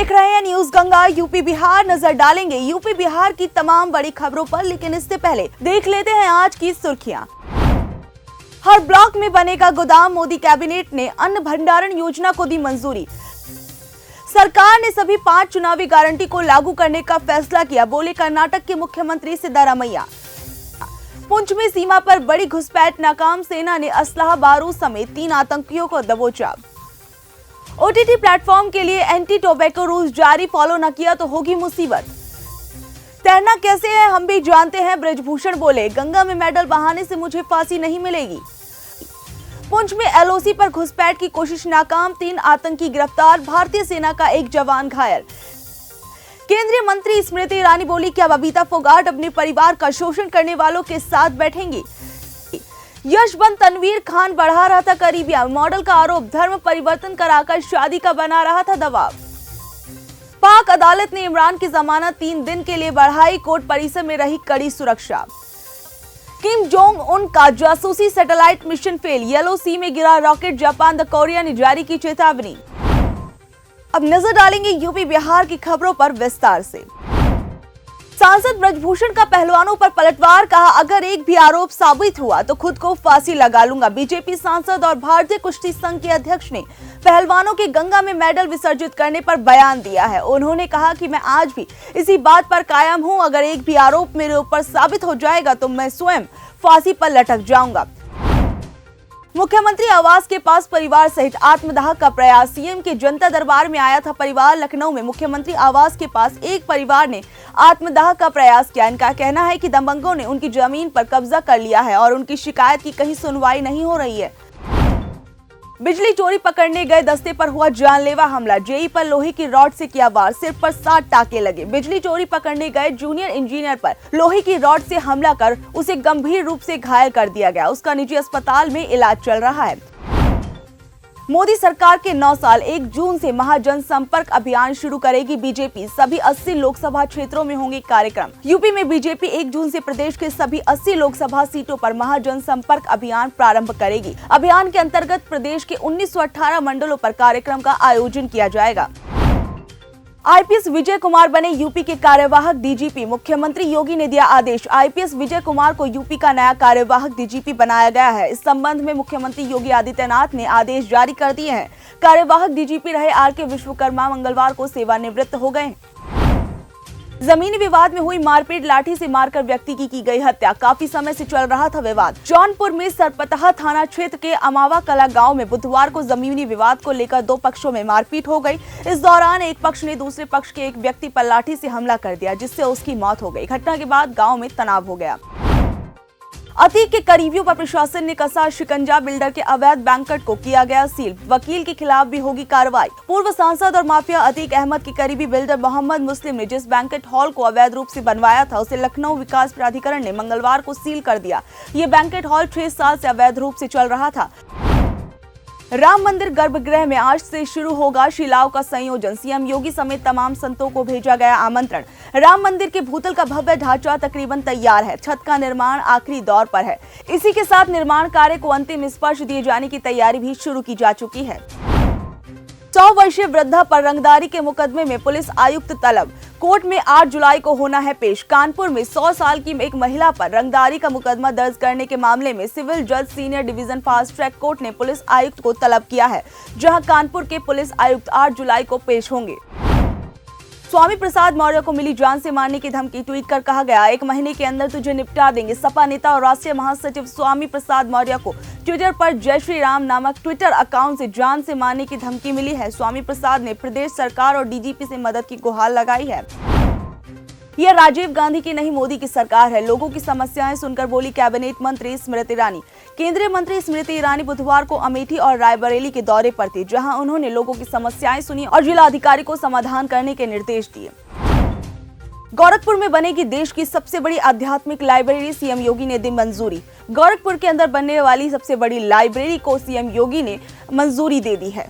देख रहे हैं न्यूज गंगा यूपी बिहार। नजर डालेंगे यूपी बिहार की तमाम बड़ी खबरों पर, लेकिन इससे पहले देख लेते हैं आज की सुर्खियां। हर ब्लॉक में बनेगा गोदाम, मोदी कैबिनेट ने अन्न भंडारण योजना को दी मंजूरी। सरकार ने सभी 5 चुनावी गारंटी को लागू करने का फैसला किया, बोले कर्नाटक के मुख्यमंत्री सिद्धारमैया। पुंछ में सीमा पर बड़ी घुसपैठ नाकाम, सेना ने असलाह बारूद समेत 3 आतंकियों को दबोचा। ओटीटी प्लेटफॉर्म के लिए एंटी टोबैको रूल्स जारी, फॉलो न किया तो होगी मुसीबत। तैरना कैसे है हम भी जानते हैं, ब्रजभूषण बोले गंगा में मेडल बहाने से मुझे फांसी नहीं मिलेगी। पुंछ में एलओसी पर घुसपैठ की कोशिश नाकाम, 3 आतंकी गिरफ्तार, भारतीय सेना का 1 जवान घायल। केंद्रीय मंत्री स्मृति ईरानी बोली क्या बबीता फोगाट अपने परिवार का शोषण करने वालों के साथ बैठेंगी। यशवंत तनवीर खान बढ़ा रहा था करीबियां, मॉडल का आरोप, धर्म परिवर्तन कराकर शादी का बना रहा था दबाव। पाक अदालत ने इमरान की जमानत 3 दिन के लिए बढ़ाई, कोर्ट परिसर में रही कड़ी सुरक्षा। किम जोंग उन का जासूसी सैटेलाइट मिशन फेल, येलो सी में गिरा रॉकेट, जापान द कोरिया ने जारी की चेतावनी। अब नजर डालेंगे यूपी बिहार की खबरों पर विस्तार से। सांसद ब्रजभूषण का पहलवानों पर पलटवार, कहा अगर एक भी आरोप साबित हुआ तो खुद को फांसी लगा लूंगा। बीजेपी सांसद और भारतीय कुश्ती संघ के अध्यक्ष ने पहलवानों के गंगा में मेडल विसर्जित करने पर बयान दिया है। उन्होंने कहा कि मैं आज भी इसी बात पर कायम हूं, अगर एक भी आरोप मेरे ऊपर साबित हो जाएगा तो मैं स्वयं फांसी पर लटक जाऊंगा। मुख्यमंत्री आवास के पास परिवार सहित आत्मदाह का प्रयास, सीएम के जनता दरबार में आया था परिवार। लखनऊ में मुख्यमंत्री आवास के पास एक परिवार ने आत्मदाह का प्रयास किया। इनका कहना है कि दबंगों ने उनकी जमीन पर कब्जा कर लिया है और उनकी शिकायत की कहीं सुनवाई नहीं हो रही है। बिजली चोरी पकड़ने गए दस्ते पर हुआ जानलेवा हमला, जेई पर लोहे की रॉड से किया वार, सिर पर 7 टाके लगे। बिजली चोरी पकड़ने गए जूनियर इंजीनियर पर लोहे की रॉड से हमला कर उसे गंभीर रूप से घायल कर दिया गया। उसका निजी अस्पताल में इलाज चल रहा है। मोदी सरकार के 9 साल, 1 जून से महाजनसंपर्क अभियान शुरू करेगी बीजेपी। सभी 80 लोकसभा क्षेत्रों में होंगे कार्यक्रम। यूपी में बीजेपी 1 जून से प्रदेश के सभी 80 लोकसभा सीटों पर महाजनसंपर्क अभियान प्रारंभ करेगी। अभियान के अंतर्गत प्रदेश के 1918 मंडलों पर कार्यक्रम का आयोजन किया जाएगा। आईपीएस विजय कुमार बने यूपी के कार्यवाहक डीजीपी, मुख्यमंत्री योगी ने दिया आदेश। आईपीएस विजय कुमार को यूपी का नया कार्यवाहक डीजीपी बनाया गया है। इस संबंध में मुख्यमंत्री योगी आदित्यनाथ ने आदेश जारी कर दिए हैं। कार्यवाहक डीजीपी रहे आरके विश्वकर्मा मंगलवार को सेवानिवृत्त हो गए। जमीनी विवाद में हुई मारपीट, लाठी से मारकर व्यक्ति की गई हत्या, काफी समय से चल रहा था विवाद। जौनपुर में सरपतहा थाना क्षेत्र के अमावा कला गांव में बुधवार को जमीनी विवाद को लेकर 2 पक्षों में मारपीट हो गई। इस दौरान एक पक्ष ने दूसरे पक्ष के एक व्यक्ति पर लाठी से हमला कर दिया, जिससे उसकी मौत हो गई। घटना के बाद गाँव में तनाव हो गया। अतीक के करीबियों पर प्रशासन ने कसा शिकंजा, बिल्डर के अवैध बैंकेट को किया गया सील, वकील के खिलाफ भी होगी कार्रवाई। पूर्व सांसद और माफिया अतीक अहमद के करीबी बिल्डर मोहम्मद मुस्लिम ने जिस बैंकेट हॉल को अवैध रूप से बनवाया था, उसे लखनऊ विकास प्राधिकरण ने मंगलवार को सील कर दिया। ये बैंकेट हॉल 6 साल से अवैध रूप से चल रहा था। राम मंदिर गर्भगृह में आज से शुरू होगा शिलाओं का संयोजन, सीएम योगी समेत तमाम संतों को भेजा गया आमंत्रण। राम मंदिर के भूतल का भव्य ढांचा तकरीबन तैयार है, छत का निर्माण आखिरी दौर पर है। इसी के साथ निर्माण कार्य को अंतिम स्पर्श दिए जाने की तैयारी भी शुरू की जा चुकी है। 100 वर्षीय वृद्धा पर रंगदारी के मुकदमे में पुलिस आयुक्त तलब, कोर्ट में 8 जुलाई को होना है पेश। कानपुर में 100 साल की एक महिला पर रंगदारी का मुकदमा दर्ज करने के मामले में सिविल जज senior division fast track court ने पुलिस आयुक्त को तलब किया है, जहां कानपुर के पुलिस आयुक्त 8 जुलाई को पेश होंगे। स्वामी प्रसाद मौर्य को मिली जान से मारने की धमकी, ट्वीट कर कहा गया 1 महीने के अंदर तुझे निपटा देंगे। सपा नेता और राष्ट्रीय महासचिव स्वामी प्रसाद मौर्य को ट्विटर पर जय श्री राम नामक ट्विटर अकाउंट से जान से मारने की धमकी मिली है। स्वामी प्रसाद ने प्रदेश सरकार और डीजीपी से मदद की गुहार लगाई है। यह राजीव गांधी की नहीं, मोदी की सरकार है, लोगों की समस्याएं सुनकर बोली कैबिनेट मंत्री स्मृति ईरानी। केंद्रीय मंत्री स्मृति ईरानी बुधवार को अमेठी और रायबरेली के दौरे पर थी, जहां उन्होंने लोगों की समस्याएं सुनी और जिला अधिकारी को समाधान करने के निर्देश दिए। गोरखपुर में बनेगी देश की सबसे बड़ी आध्यात्मिक लाइब्रेरी, सीएम योगी ने दी मंजूरी। गोरखपुर के अंदर बनने वाली सबसे बड़ी लाइब्रेरी को सीएम योगी ने मंजूरी दे दी है।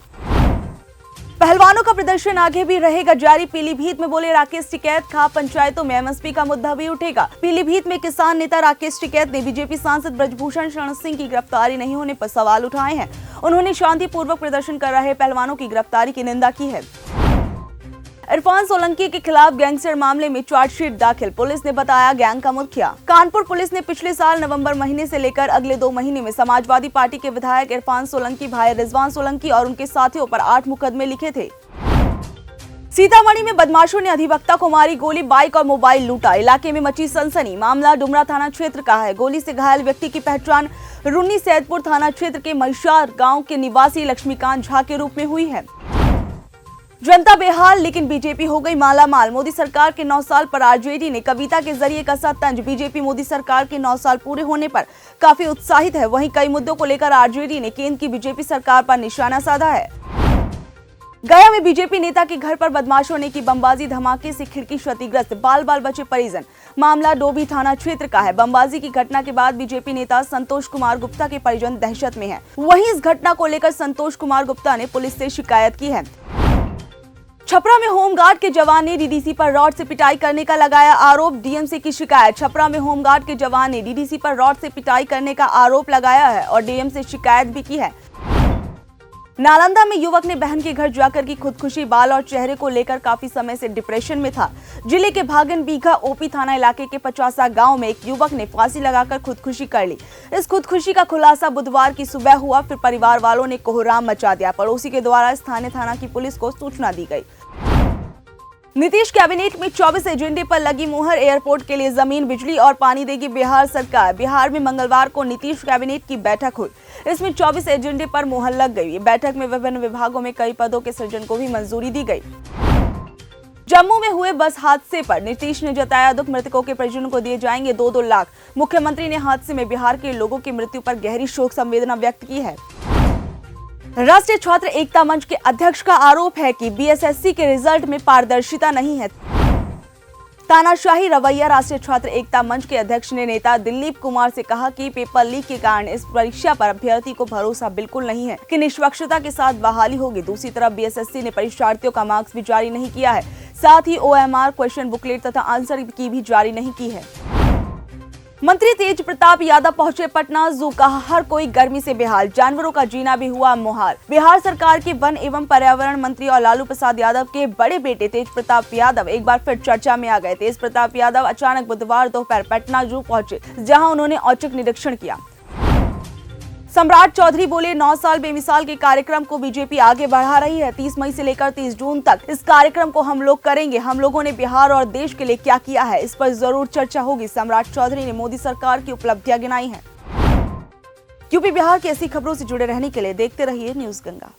पहलवानों का प्रदर्शन आगे भी रहेगा जारी, पीलीभीत में बोले राकेश टिकैत, खा पंचायतों में एमएसपी का मुद्दा भी उठेगा। पीलीभीत में किसान नेता राकेश टिकैत ने बीजेपी सांसद ब्रजभूषण शरण सिंह की गिरफ्तारी नहीं होने पर सवाल उठाए हैं। उन्होंने शांतिपूर्वक प्रदर्शन कर रहे पहलवानों की गिरफ्तारी की निंदा की है। इरफान सोलंकी के खिलाफ गैंगस्टर मामले में चार्जशीट दाखिल, पुलिस ने बताया गैंग का मुखिया। कानपुर पुलिस ने पिछले साल नवंबर महीने से लेकर अगले 2 महीने में समाजवादी पार्टी के विधायक इरफान सोलंकी, भाई रिजवान सोलंकी और उनके साथियों पर 8 मुकदमे लिखे थे। सीतामढ़ी में बदमाशों ने अधिवक्ता को मारी गोली, बाइक और मोबाइल लूटा, इलाके में मची सनसनी। मामला डुमरा थाना क्षेत्र का है। गोली से घायल व्यक्ति की पहचान रुन्नी सैदपुर थाना क्षेत्र के महिषार गांव के निवासी लक्ष्मीकांत झा के रूप में हुई है। जनता बेहाल लेकिन बीजेपी हो गई मालामाल। मोदी सरकार के 9 साल पर आरजेडी ने कविता के जरिए कसा तंज। बीजेपी मोदी सरकार के 9 साल पूरे होने पर काफी उत्साहित है। वहीं कई मुद्दों को लेकर आरजेडी ने केंद्र की बीजेपी सरकार पर निशाना साधा है। गया में बीजेपी नेता के घर पर बदमाशों ने की बमबाजी, धमाके से खिड़की क्षतिग्रस्त, बाल बाल बचे परिजन। मामला डोभी थाना क्षेत्र का है। बमबाजी की घटना के बाद बीजेपी नेता संतोष कुमार गुप्ता के परिजन दहशत में हैं। वहीं इस घटना को लेकर संतोष कुमार गुप्ता ने पुलिस से शिकायत की है। छपरा में होमगार्ड के जवान ने डीडीसी पर रॉड से पिटाई करने का लगाया आरोप, डीएमसी की शिकायत। छपरा में होमगार्ड के जवान ने डीडीसी पर रॉड से पिटाई करने का आरोप लगाया है और डीएम से शिकायत भी की है। नालंदा में युवक ने बहन के घर जाकर की खुदकुशी, बाल और चेहरे को लेकर काफी समय से डिप्रेशन में था। जिले के भागन बीघा ओपी थाना इलाके के 50 गांव में एक युवक ने फांसी लगाकर खुदकुशी कर ली। इस खुदकुशी का खुलासा बुधवार की सुबह हुआ, फिर परिवार वालों ने कोहराम मचा दिया। पड़ोसी के द्वारा स्थानीय थाना की पुलिस को सूचना दी गई। नीतीश कैबिनेट में 24 एजेंडे पर लगी मुहर, एयरपोर्ट के लिए जमीन, बिजली और पानी देगी बिहार सरकार। बिहार में मंगलवार को नीतीश कैबिनेट की बैठक हुई। इसमें 24 एजेंडे पर मुहर लग गई। बैठक में विभिन्न विभागों में कई पदों के सृजन को भी मंजूरी दी गई। जम्मू में हुए बस हादसे पर नीतीश ने जताया दुख, मृतकों के परिजनों को दिए जाएंगे 2-2 लाख। मुख्यमंत्री ने हादसे में बिहार के लोगों की मृत्यु पर गहरी शोक संवेदना व्यक्त की है। राष्ट्रीय छात्र एकता मंच के अध्यक्ष का आरोप है कि बीएसएससी के रिजल्ट में पारदर्शिता नहीं है। तानाशाही रवैया। राष्ट्रीय छात्र एकता मंच के अध्यक्ष ने नेता दिलीप कुमार से कहा कि पेपर लीक के कारण इस परीक्षा पर अभ्यर्थी को भरोसा बिल्कुल नहीं है कि निष्पक्षता के साथ बहाली होगी। दूसरी तरफ बीएसएससी ने परीक्षार्थियों का मार्क्स भी जारी नहीं किया है, साथ ही ओएमआर, क्वेश्चन बुकलेट तथा आंसर की भी जारी नहीं की है। मंत्री तेज प्रताप यादव पहुंचे पटना जू, कहा हर कोई गर्मी से बेहाल, जानवरों का जीना भी हुआ मुहाल। बिहार सरकार के वन एवं पर्यावरण मंत्री और लालू प्रसाद यादव के बड़े बेटे तेज प्रताप यादव एक बार फिर चर्चा में आ गए। तेज प्रताप यादव अचानक बुधवार दोपहर पटना जू पहुंचे, जहां उन्होंने औचक निरीक्षण किया। सम्राट चौधरी बोले 9 साल बेमिसाल के कार्यक्रम को बीजेपी आगे बढ़ा रही है। 30 मई से लेकर 30 जून तक इस कार्यक्रम को हम लोग करेंगे। हम लोगों ने बिहार और देश के लिए क्या किया है, इस पर जरूर चर्चा होगी। सम्राट चौधरी ने मोदी सरकार की उपलब्धियां गिनाई हैं। यूपी बिहार की ऐसी खबरों से जुड़े रहने के लिए देखते रहिए न्यूज़ गंगा।